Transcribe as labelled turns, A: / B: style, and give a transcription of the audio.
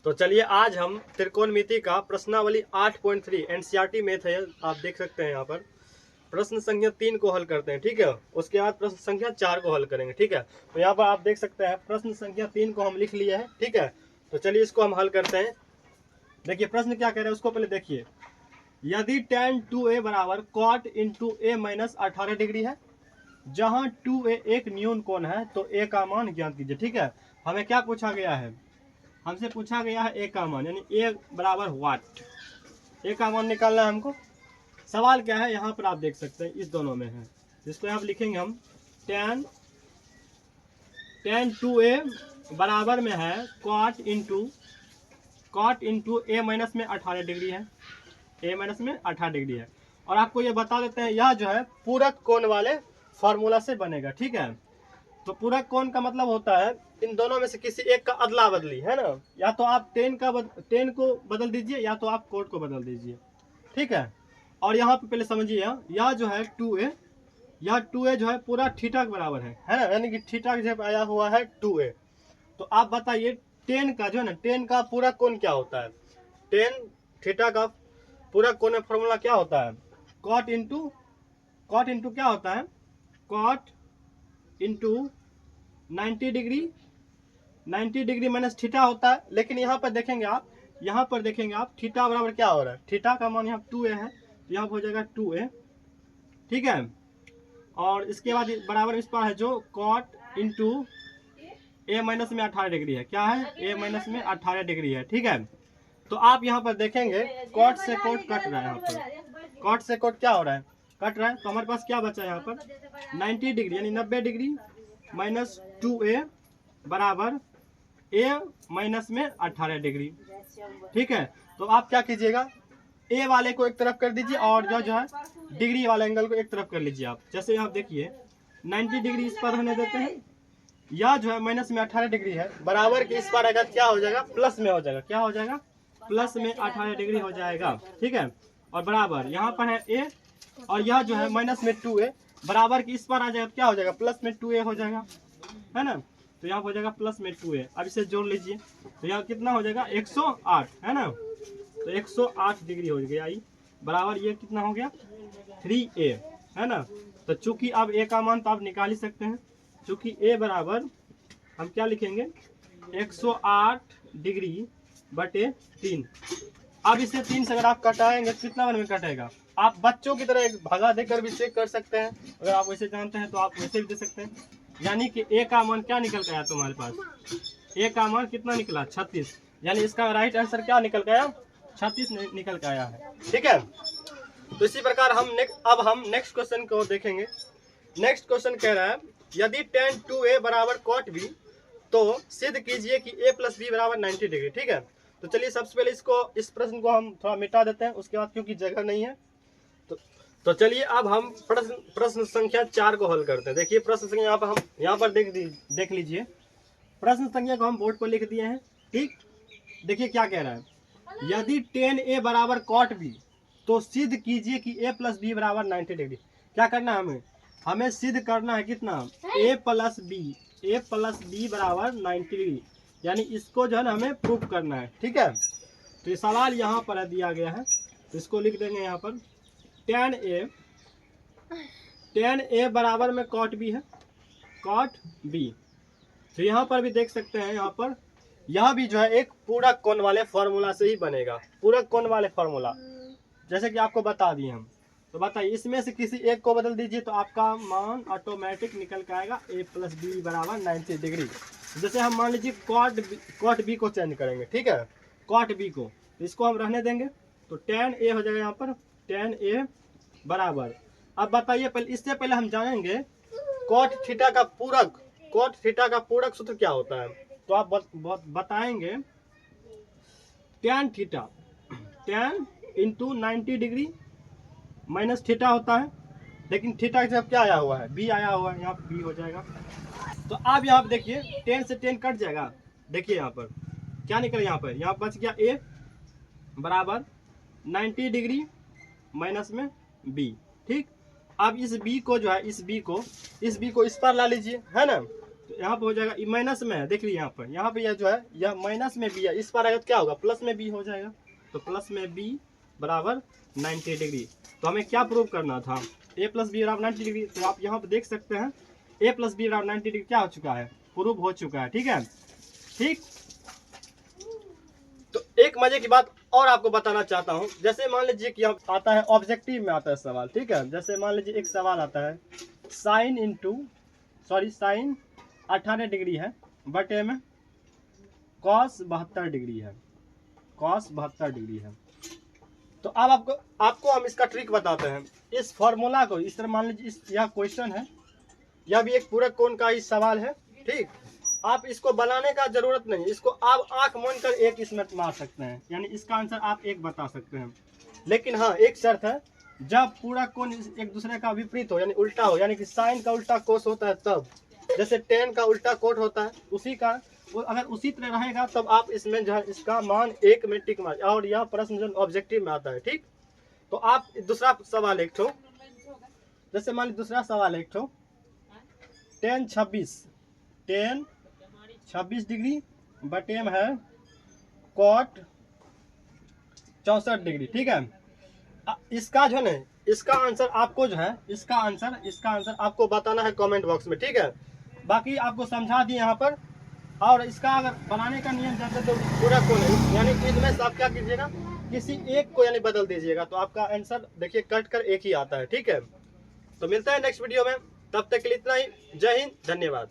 A: तो चलिए आज हम त्रिकोणमिति का प्रश्नावली 8.3 एनसीईआरटी मैथ है, आप देख सकते हैं यहाँ पर। प्रश्न संख्या 3 को हल करते हैं, ठीक है। उसके बाद प्रश्न संख्या 4 को हल करेंगे, ठीक है। तो यहाँ पर आप देख सकते हैं प्रश्न संख्या 3 को हम लिख लिए हैं, ठीक है। तो चलिए इसको हम हल करते हैं। देखिए प्रश्न क्या कह रहे हैं उसको पहले देखिए। यदि tan 2a बराबर cot इंटू ए माइनस 18 डिग्री है, जहाँ 2a एक न्यून कोण है, तो a का मान ज्ञात कीजिए, ठीक है। हमें क्या पूछा गया है, हमसे पूछा गया है a का मान, यानी a बराबर वाट, a का मान निकालना है हमको। सवाल क्या है यहाँ पर आप देख सकते हैं इस दोनों में है, जिसको यहाँ लिखेंगे हम tan 2a बराबर में है cot इंटू a माइनस में 18 डिग्री है, a माइनस में 18 डिग्री है। और आपको ये बता देते हैं यह जो है पूरक कोण वाले फॉर्मूला से बनेगा, ठीक है। तो पूरक कोण का मतलब होता है इन दोनों में से किसी एक का अदला बदली, है ना। या तो आप टेन को बदल दीजिए या तो आप कोट को बदल दीजिए, ठीक है। और यहाँ पे पहले समझिए, यह जो है 2a, यह 2a जो है पूरा थीटा के बराबर है ना, यानी कि थीटा जब आया हुआ है 2a। तो आप बताइए टेन का जो है ना, टेन का पूरक कोण क्या होता है। टेन थीटा का पूरक कोण में फॉर्मूला क्या होता है, कॉट इंटू क्या होता है, cot into 90 degree minus theta होता है। लेकिन यहाँ पर देखेंगे आप, थीटा बराबर क्या हो रहा है, थीटा का मान यहाँ 2a है, तो यहाँ पर हो जाएगा 2a, ठीक है। और इसके बाद बराबर इस पर है जो कॉट इंटू a माइनस में 18 डिग्री है, क्या है, a माइनस में 18 डिग्री है, ठीक है। तो आप यहाँ पर देखेंगे कॉट से कॉट कट रहा है, यहाँ पर कॉट से कॉट क्या हो रहा है, कट रहा है। तो हमारे पास क्या बचा है यहाँ पर 90 डिग्री यानी 90 डिग्री माइनस 2a बराबर a माइनस में 18 डिग्री, ठीक है। तो आप क्या कीजिएगा, a वाले को एक तरफ कर दीजिए और जो है डिग्री वाले एंगल को एक तरफ कर लीजिए आप। जैसे आप देखिए 90 डिग्री इस पर होने देते हैं, यह जो है माइनस में 18 डिग्री है, बराबर के इस पर अगर क्या हो जाएगा, प्लस में हो जाएगा, क्या हो जाएगा, प्लस में 18 डिग्री हो जाएगा, ठीक है। और बराबर यहाँ पर है a, और यह जो है माइनस में 2a, बराबर की इस पर आ जाएगा, क्या हो जाएगा, प्लस में 2a हो जाएगा, है ना। तो यहाँ हो जाएगा प्लस में 2a। अब इसे जोड़ लीजिए, तो यहाँ कितना हो जाएगा 108, है ना। तो 108 डिग्री हो गया, बराबर ये कितना हो गया 3a, है ना। तो चूंकि अब a का मान तो आप निकाल ही सकते हैं, चूंकि a बराबर हम क्या लिखेंगे 108 डिग्री बटे 3। अब इसे 3 से अगर आप कटाएंगे तो कितना में कटेगा, आप बच्चों की तरह एक भगा देकर भी चेक कर सकते हैं। अगर आप वैसे जानते हैं तो आप वैसे भी दे सकते हैं। यानी कि a का मान क्या निकल गया तुम्हारे पास, a का मान कितना निकला 36, यानी इसका राइट आंसर क्या निकल गया 36 निकल के आया है, ठीक है। तो इसी प्रकार अब हम नेक्स्ट क्वेश्चन को देखेंगे। नेक्स्ट क्वेश्चन कह रहा है यदि tan 2a बराबर cot b, तो सिद्ध कीजिए कि a प्लस बी बराबर 90 डिग्री, ठीक है। तो चलिए सबसे पहले इस प्रश्न को हम थोड़ा मिटा देते हैं, उसके बाद क्योंकि जगह नहीं है। तो चलिए अब हम प्रश्न संख्या 4 को हल करते हैं। देखिए प्रश्न संख्या यहाँ पर देख लीजिए, प्रश्न संख्या को हम बोर्ड पर लिख दिए हैं, ठीक। देखिए क्या कह रहा है, यदि tan a बराबर cot b, तो सिद्ध कीजिए कि a प्लस बी बराबर 90 डिग्री। क्या करना है, हमें सिद्ध करना है कितना, a प्लस बी बराबर 90 डिग्री, यानी इसको जो है ना हमें प्रूव करना है, ठीक है। तो ये सवाल यहाँ पर दिया गया है, तो इसको लिख देंगे यहाँ पर tan a बराबर में cot b है, cot b। तो यहाँ पर भी देख सकते हैं, यहाँ पर यह भी जो है एक पूरक कोण वाले फॉर्मूला से ही बनेगा, पूरक कोण वाले फॉर्मूला जैसे कि आपको बता दिए हम। तो बताइए इसमें से किसी एक को बदल दीजिए तो आपका मान ऑटोमेटिक निकल के आएगा a प्लस बी बराबर 90 डिग्री। जैसे हम मान लीजिए कॉट बी को चेंज करेंगे, ठीक है, कॉट बी को, तो इसको हम रहने देंगे, तो tan a हो जाएगा यहाँ पर tan a बराबर। अब बताइए पहले, इससे पहले हम जानेंगे कॉट थीटा का पूरक सूत्र क्या होता है। तो आप बताएंगे tan into 90 degree minus theta होता है, लेकिन थीटा के जब क्या आया हुआ है, बी आया हुआ है, यहाँ बी हो जाएगा। तो आप यहाँ पर देखिए 10 से 10 कट जाएगा, देखिए यहाँ पर क्या निकला, यहाँ बच गया a बराबर 90 डिग्री माइनस में b, ठीक। अब इस b को जो है इस b को इस पर ला लीजिए, है ना। तो यहाँ पे हो जाएगा, माइनस में है, देख लीजिए यहाँ पे यह जो है यह माइनस में बी है, इस पर अगर क्या होगा प्लस में बी हो जाएगा, तो प्लस में बी बराबर 90 डिग्री। तो हमें क्या प्रूव करना था, ए प्लस बी बराबर 90 डिग्री। तो आप यहाँ पे देख सकते हैं ए प्लस बी बराबर 90 डिग्री क्या हो चुका है, प्रूव हो चुका है। ठीक है, ठीक। तो एक मजे की बात और आपको बताना चाहता हूँ, जैसे मान लीजिए कि यहाँ आता है ऑब्जेक्टिव में आता है सवाल, ठीक है। जैसे मान लीजिए एक सवाल आता है साइन 18 डिग्री है बटे में कॉस 72 डिग्री है, कॉस 72 डिग्री है। तो अब आपको हम इसका ट्रिक बताते हैं। इस फॉर्मूला को इस तरह मान लीजिए, यह क्वेश्चन है, यह भी एक पूरक कोण का ही सवाल है, ठीक। आप इसको बनाने का जरूरत नहीं, इसको आप आंख मूंद कर एक इसमें मार सकते हैं, यानी इसका आंसर आप एक बता सकते हैं। लेकिन हाँ, एक शर्त है, जब पूरा कोण एक दूसरे का विपरीत हो, यानी उल्टा हो, यानी कि साइन का उल्टा कोस होता है तब, जैसे टेन का उल्टा कोट होता है उसी का, अगर उसी तरह रहेगा तब आप इसमें जो है इसका मान 1 में टिक मार, और यह प्रश्न जो ऑब्जेक्टिव में आता है, ठीक। तो आप दूसरा सवाल एक ठो, जैसे मान लीजिए दूसरा सवाल एक ठो टेन 26 डिग्री बटे में है कॉट 64 डिग्री, ठीक है। इसका जो है ना, इसका आंसर आपको जो है, इसका आंसर आपको बताना है कमेंट बॉक्स में, ठीक है। बाकी आपको समझा दिए यहाँ पर, और इसका अगर बनाने का नियम जैसे तो पूरा कोण है, यानी इसमें से आप क्या कीजिएगा, किसी एक को यानी बदल दीजिएगा, तो आपका आंसर देखिए कट कर एक ही आता है, ठीक है। तो मिलता है नेक्स्ट वीडियो में, तब तक के लिए इतना ही। जय हिंद, धन्यवाद।